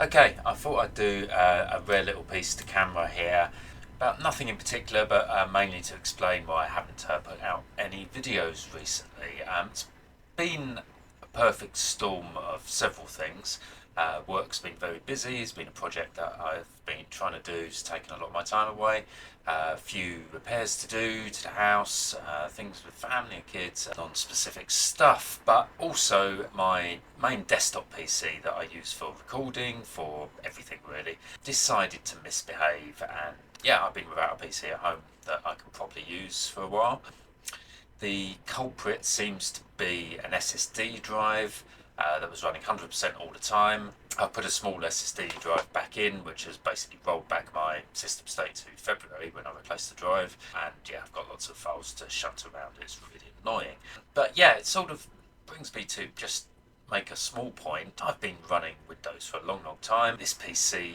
Okay, I thought I'd do a rare little piece to camera here about nothing in particular, but mainly to explain why I haven't put out any videos recently. It's been a perfect storm of several things. Work's been very busy. It's been a project that I've been trying to do. It's taken a lot of my time away. A few repairs to do to the house, things with family and kids, non-specific stuff, but also my main desktop PC that I use for recording, for everything really, decided to misbehave, and yeah, I've been without a PC at home that I can properly use for a while. The culprit seems to be an SSD drive that was running 100% all the time. I put a small SSD drive back in, which has basically rolled back my system state to February when I replaced the drive. And yeah, I've got lots of files to shunt around. It's really annoying. But yeah, it sort of brings me to just make a small point. I've been running Windows for a long, long time. This PC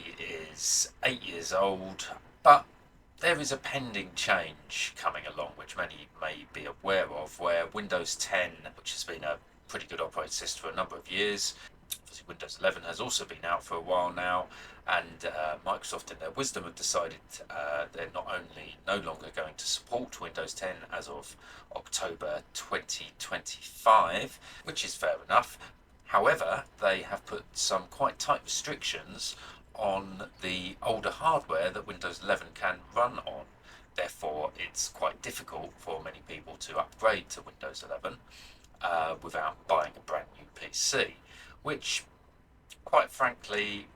is 8 years old, but there is a pending change coming along, which many may be aware of, where Windows 10, which has been a pretty good operating system for a number of years, obviously Windows 11 has also been out for a while now, and Microsoft, in their wisdom, have decided they're not only no longer going to support Windows 10 as of October 2025, which is fair enough. However, they have put some quite tight restrictions on the older hardware that Windows 11 can run on. Therefore, it's quite difficult for many people to upgrade to Windows 11 without buying a brand new PC, which, quite frankly,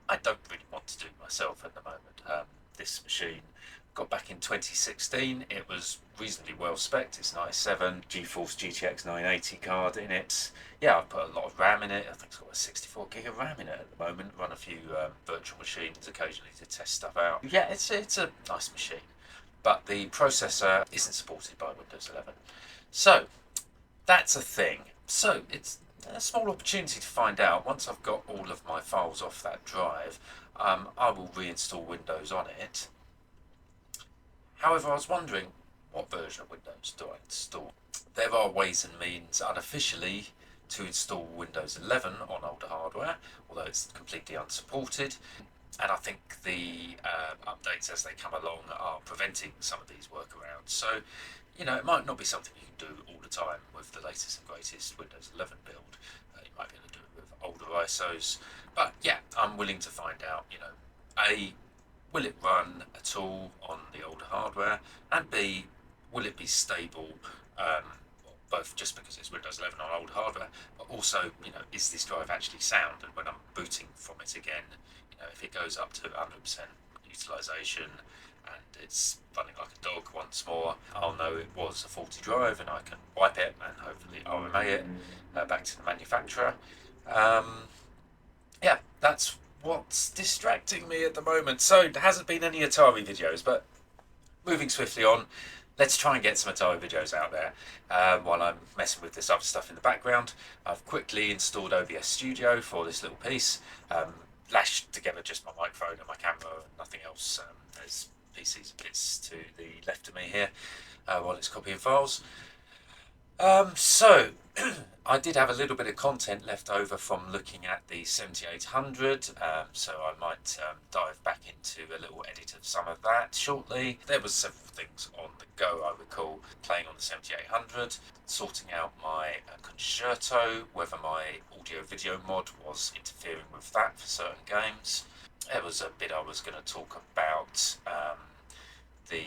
I don't really want to do myself at the moment. This machine got back in 2016. It was reasonably well spec'd. It's an i7 GeForce GTX 980 card in it. Yeah, I've put a lot of RAM in it. I think it's got a 64 gig of RAM in it at the moment. Run a few virtual machines occasionally to test stuff out. Yeah, it's a nice machine, but the processor isn't supported by Windows 11. So that's a thing. So it's a small opportunity to find out. Once I've got all of my files off that drive, I will reinstall Windows on it. However, I was wondering, what version of Windows do I install? There are ways and means unofficially to install Windows 11 on older hardware, although it's completely unsupported. And I think the updates as they come along are preventing some of these workarounds. So, it might not be something you can do all the time with the latest and greatest Windows 11 build. You might be able to do it with older ISOs. But yeah, I'm willing to find out, A, will it run at all on the older hardware? And B, will it be stable? Um, both just because it's Windows 11 on old hardware, but also, is this drive actually sound? And when I'm booting from it again, if it goes up to 100% utilization and it's running like a dog once more, I'll know it was a faulty drive and I can wipe it and hopefully RMA it back to the manufacturer. Um, yeah, that's what's distracting me at the moment. So there hasn't been any Atari videos, but moving swiftly on, let's try and get some Atari videos out there while I'm messing with this other stuff in the background. I've quickly installed OBS Studio for this little piece, lashed together just my microphone and my camera, nothing else. There's PCs and bits to the left of me here while it's copying files. So I did have a little bit of content left over from looking at the 7800, so I might dive back into a little edit of some of that shortly. There was several things on the go, I recall, playing on the 7800, sorting out my concerto, whether my audio-video mod was interfering with that for certain games. There was a bit I was going to talk about, the...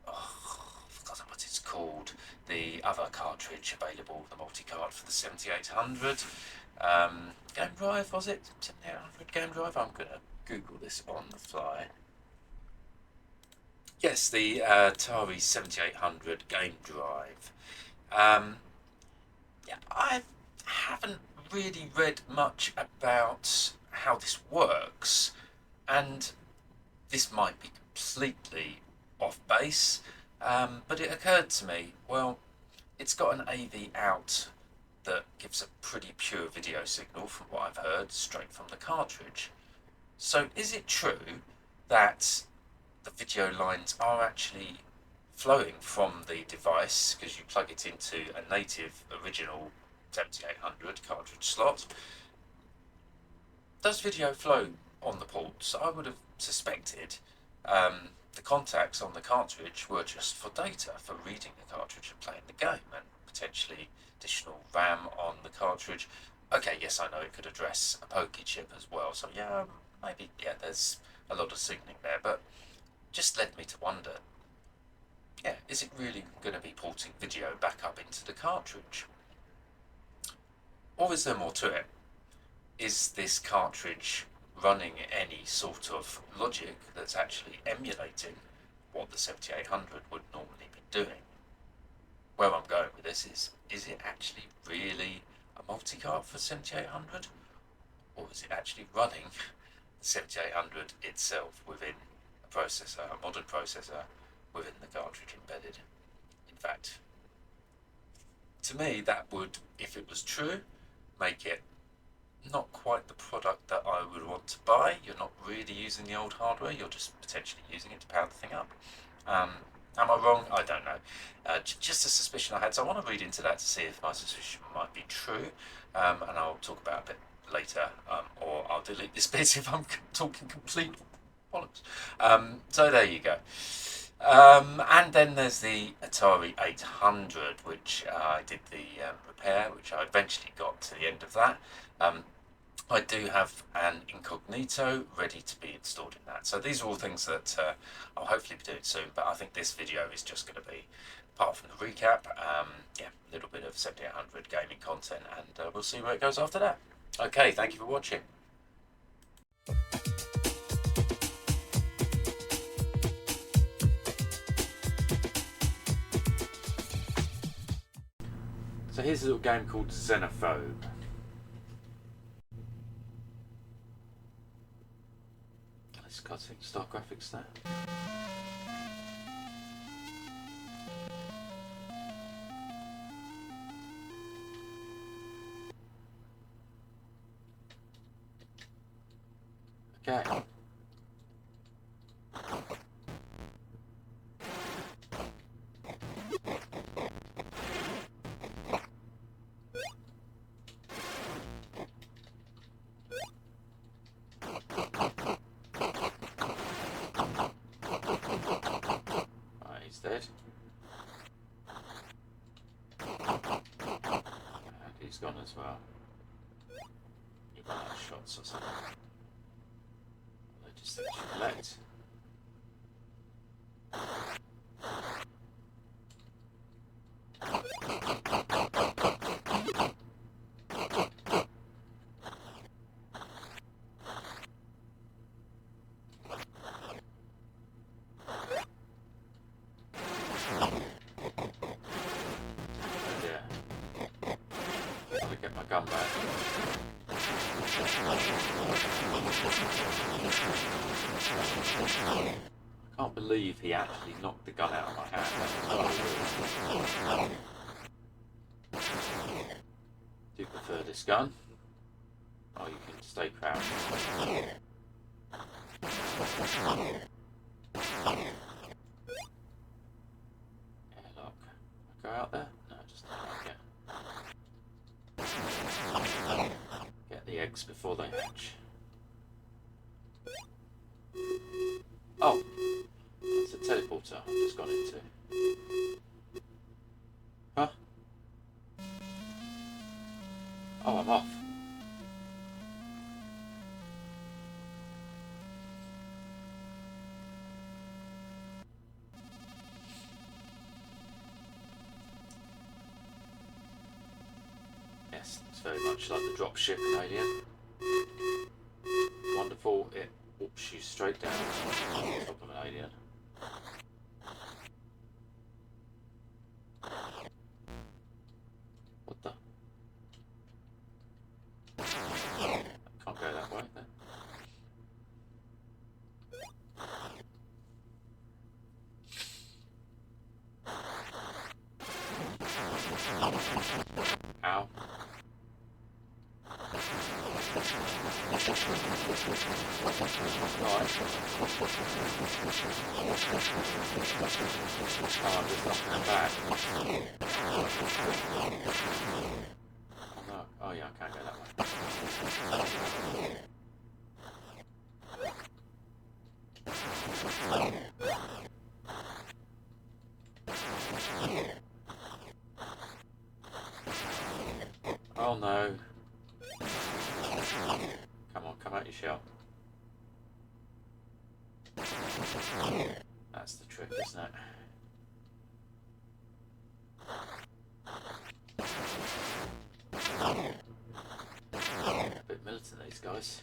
I've forgotten what it's called, the other cartridge available, the multi-cart for the 7800. Game Drive, was it? 7800 Game Drive? I'm going to Google this on the fly. Yes, the Atari 7800 Game Drive. Yeah, I haven't really read much about how this works, and this might be completely off base, but it occurred to me, well, it's got an AV out that gives a pretty pure video signal, from what I've heard, straight from the cartridge. So is it true that the video lines are actually flowing from the device because you plug it into a native original 7800 cartridge slot? does video flow on the ports? I would have suspected the contacts on the cartridge were just for data, for reading the cartridge and playing the game, and potentially additional RAM on the cartridge. Okay, yes, I know it could address a Pokey chip as well, so yeah, maybe, yeah, there's a lot of signaling there, but just led me to wonder, yeah, is it really going to be porting video back up into the cartridge? Or is there more to it? Is this cartridge running any sort of logic that's actually emulating what the 7800 would normally be doing? Where I'm going with this is it actually really a multi-cart for 7800? Or is it actually running the 7800 itself within a processor, a modern processor, within the cartridge embedded? In fact, to me, that would, if it was true, make it not quite the product that I would want to buy. You're not really using the old hardware, you're just potentially using it to power the thing up. Am I wrong? I don't know. Just a suspicion I had, so I want to read into that to see if my suspicion might be true, and I'll talk about it a bit later, or I'll delete this bit if I'm talking complete bollocks. So there you go. And then there's the Atari 800, which I did the repair, which I eventually got to the end of that. I do have an incognito ready to be installed in that. So these are all things that I'll hopefully be doing soon, but I think this video is just going to be, apart from the recap, yeah, a little bit of 7800 gaming content, and we'll see where it goes after that. Okay, thank you for watching. So here's a little game called Xenophobe. Let's start graphics there. Okay. He's dead. And he's gone as well. He ran out of shots or something. They just think you collect. Get my gun back. I can't believe he actually knocked the gun out of my hand. Do you prefer this gun? Or you can stay crouched. Airlock. Go out there? No, just not yet. Get the eggs before they hatch. Oh, that's a teleporter I've just gone into. Huh? Oh, I'm off. Yes, it's very much like the dropship in Alien. Wonderful, it whoops you straight down on top of an alien. What the? Can't go that way then. Ow. Alright. Oh, there's nothing back. Oh no. Oh yeah, I can't go that way. Oh no. Come on, come out your shell. That's the trick, isn't it? A bit militant, these guys.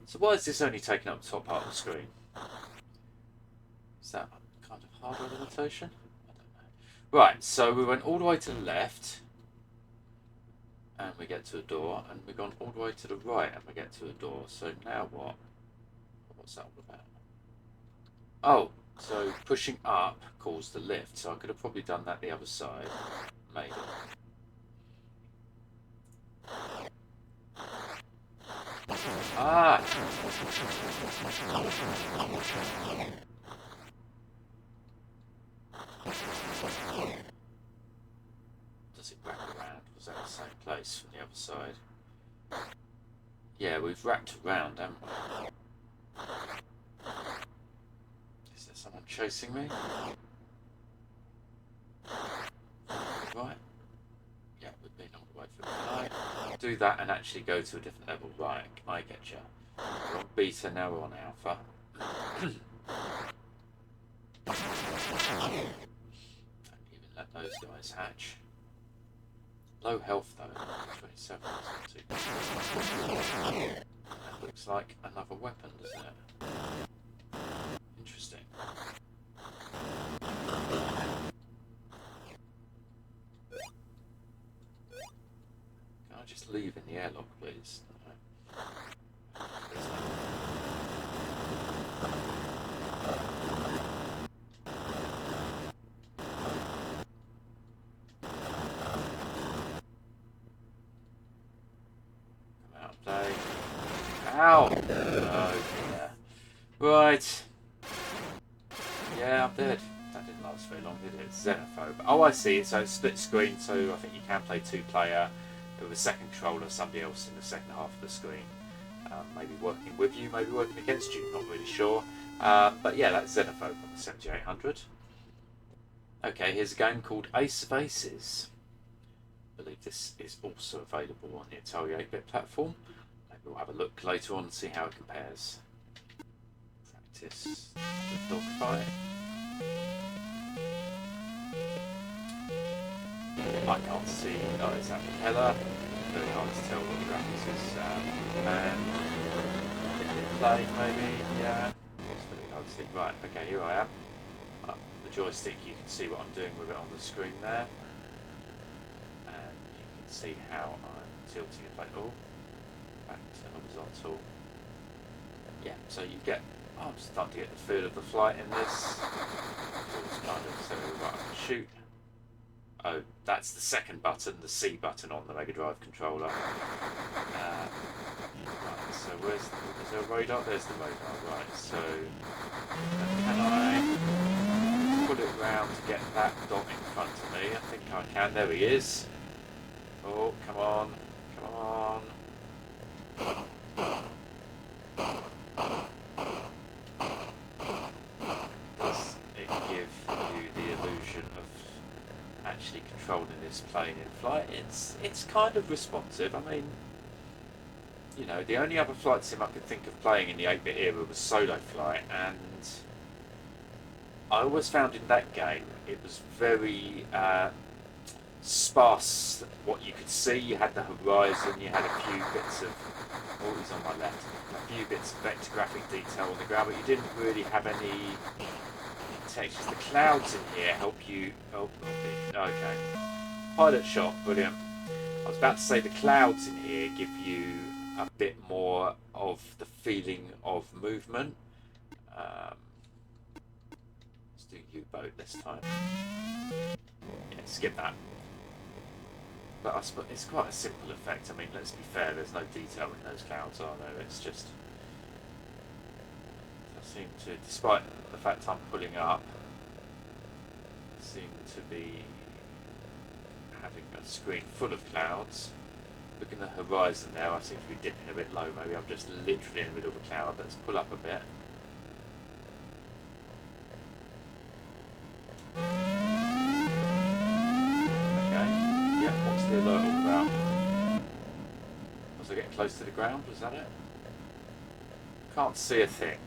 So why is this only taking up the top part of the screen? Is that kind of hardware limitation? I don't know. Right, so we went all the way to the left and we get to a door, and we've gone all the way to the right and we get to a door. So now what? What's that all about? Oh, so pushing up caused the lift, so I could have probably done that the other side. Maybe. Ah! Does it wrap around? Was that the same place from the other side? Yeah, we've wrapped around, haven't we? Is there someone chasing me? Right. Yeah, we've been all the way through. Can I do that and actually go to a different level? Right, can I get you? We're on beta, now we're on alpha. Don't even let those guys hatch. Low health though, 27. That looks like another weapon, doesn't it? Interesting. Can I just leave in the airlock, please? Ow! Oh, yeah. Right. Yeah, I'm dead. That didn't last very long, did it? It's Xenophobe. Oh, I see. So it's split screen, so I think you can play two-player with a second controller, somebody else in the second half of the screen. Maybe working with you, maybe working against you, not really sure. But yeah, that's Xenophobe on the 7800. Okay, here's a game called Ace of Aces. I believe this is also available on the Atari 8-bit platform. We'll have a look later on and see how it compares. Practice the dogfight. I can't see. Oh, is that propeller? Very hard to tell what the graphics is. And play maybe. Yeah. It's very hard to see. Right. Okay. Here I am. Up the joystick. You can see what I'm doing with it on the screen there, and you can see how I'm tilting it. Like back to horizontal. Yeah, so you get, I'm starting to get the feel of the flight in this. It's kind of, so right, I can shoot. Oh, that's the second button, the C button on the Mega Drive controller. Right, so is there a radar? There's the radar, right, so can I put it round to get that dot in front of me? I think I can, there he is. Oh, come on, come on. Does it give you the illusion of actually controlling this plane in flight? It's kind of responsive. I mean, you know, the only other flight sim I could think of playing in the 8-bit era was Solo Flight, and I always found in that game it was very sparse what you could see. You had the horizon, you had a few bits of, oh, he's on my left, a few bits of vector graphic detail on the ground, but you didn't really have any textures. The clouds in here help you, oh, okay. Pilot shot, brilliant. I was about to say the clouds in here give you a bit more of the feeling of movement. Let's do U-boat this time. Yeah, skip that. But I suppose it's quite a simple effect. I mean, let's be fair, there's no detail in those clouds, are there? It's just... I seem to, despite the fact I'm pulling up, I seem to be having a screen full of clouds. Looking at the horizon there, I seem to be dipping a bit low. Maybe I'm just literally in the middle of a cloud. Let's pull up a bit. Okay. Yeah, what's the alert all about? Was I getting close to the ground? Was that it? Can't see a thing.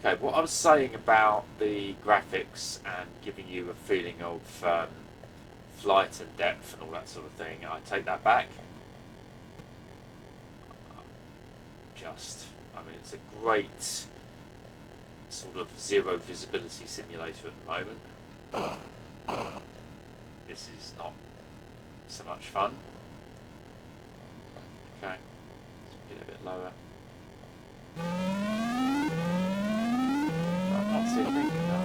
Okay, what I was saying about the graphics and giving you a feeling of flight and depth and all that sort of thing, I take that back. I mean, it's a great sort of zero visibility simulator at the moment. This is not so much fun. Okay, let's get a bit lower. I can't see a thing, no.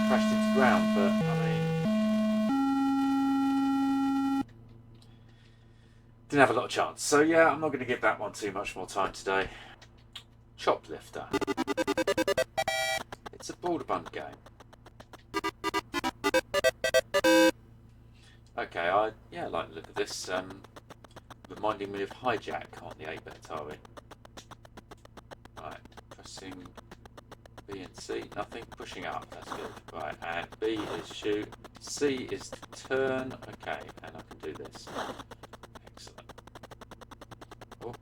Crashed into the ground, but I mean, didn't have a lot of chance. So yeah, I'm not going to give that one too much more time today. Choplifter. It's a borderbund game. Okay, I like the look of this. Reminding me of Hijack on the 8-bit Atari. Right, pressing B and C, nothing, pushing up, that's good. Right, and B is shoot, C is to turn, okay, and I can do this. Excellent. Oh,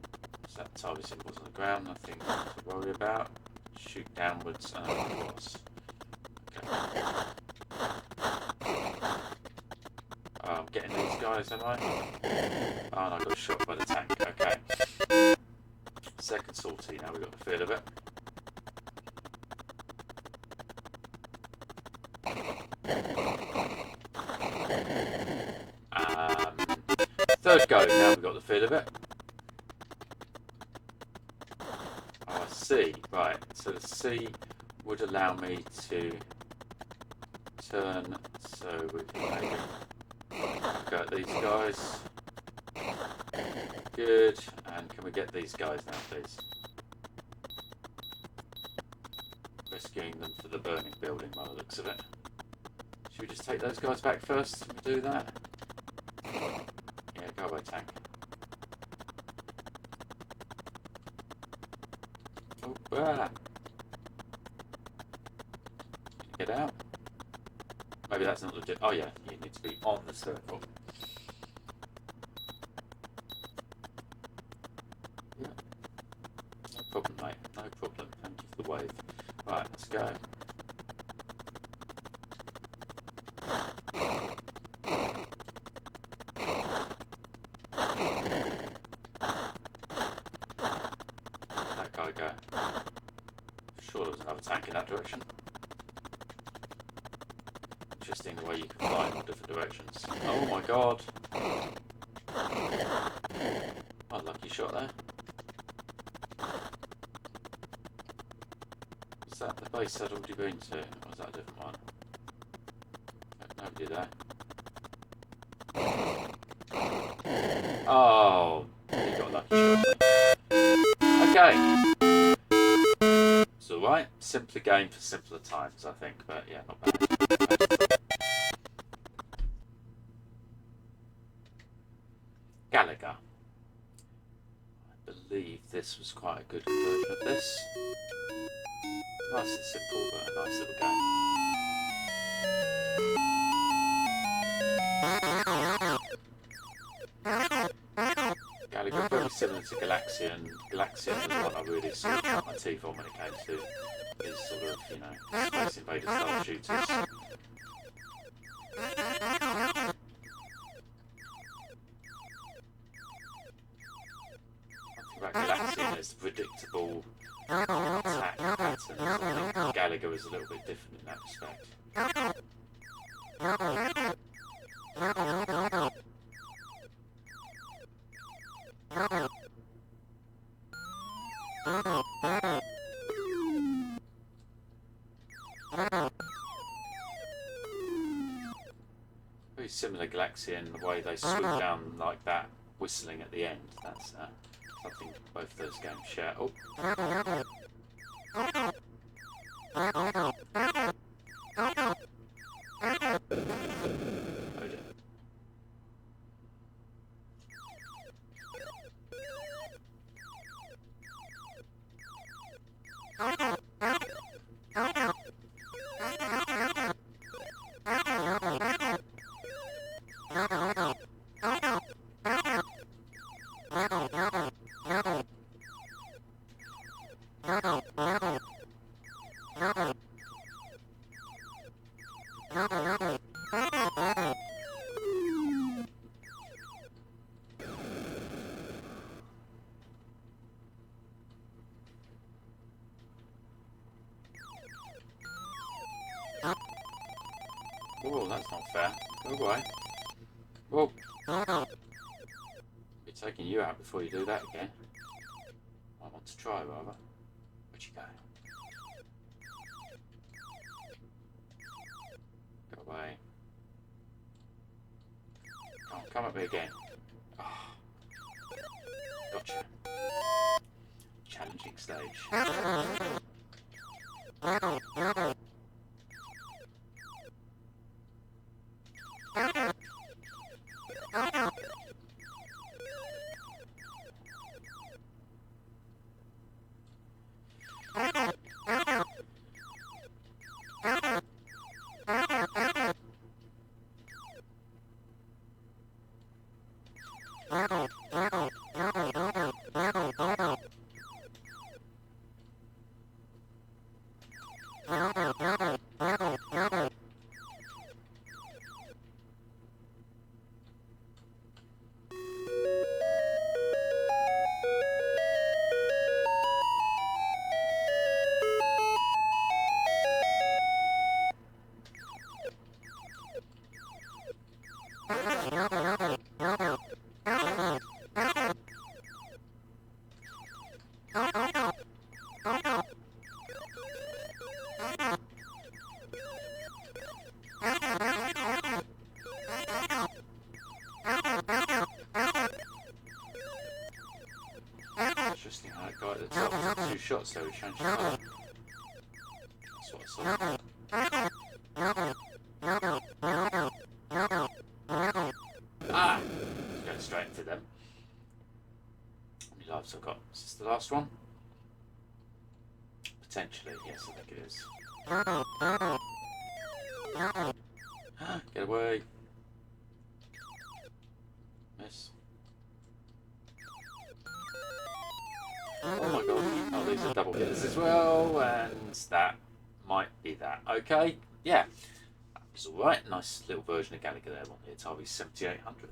so that Atari symbol's on the ground, nothing to worry about. Shoot downwards and across. Okay. I'm getting these guys, am I? Oh, and I got shot by the tank, okay. Second sortie, now we've got the feel of it. Third go, now we've got the feel of it. Oh, I see. Right, so the C would allow me to turn so we can maybe go at these guys. Good, and can we get these guys now, please? Rescuing them for the burning building by the looks of it. Should we just take those guys back first and do that? Yeah, go away, tank. Oh, ah. Get out. Maybe that's not legit. Oh yeah, you need to be on the circle. Yeah. No problem, mate. No problem. Thank you for the wave. Right, let's go. That guy go. Sure there was another tank in that direction. Interesting the way you can fly in all different directions. Oh my god. Oh, lucky shot there. Was that the base I'd already been to? Or was that a different one? Nobody there. Oh, you got a lucky shot. Okay. It's alright. Simpler game for simpler times, I think. But yeah, not bad. Galaga. I believe this was quite a good version of this. Nice and simple, but a nice little game. Galaga, very similar to Galaxian. Galaxian was one I really sort of cut my teeth on when it came to his sort of, you know, Space Invader style shooters. About Galaxian is the predictable attack patterns. I think Galaga is a little bit different in that respect. Very similar Galaxia in the way they swoop down like that, whistling at the end. That's something both those games share. Oh. Oh dear. Oh, that's not fair. Go away. Whoa. Be taking you out before you do that again. I want to try, rather. Where'd you go? Go away. Come at me again. Oh. Gotcha. Challenging stage. Interesting how that guy at the top took 2 shots there, he changed colour. That's what I saw. Ah! Going straight into them. How many lives I've got? Is this the last one? Potentially, yes, I think it is. Get away. Miss. Oh my god. Oh, these are double hitters as well, and that might be that. Okay, yeah. That was alright. Nice little version of Galaga there on the Atari 7800.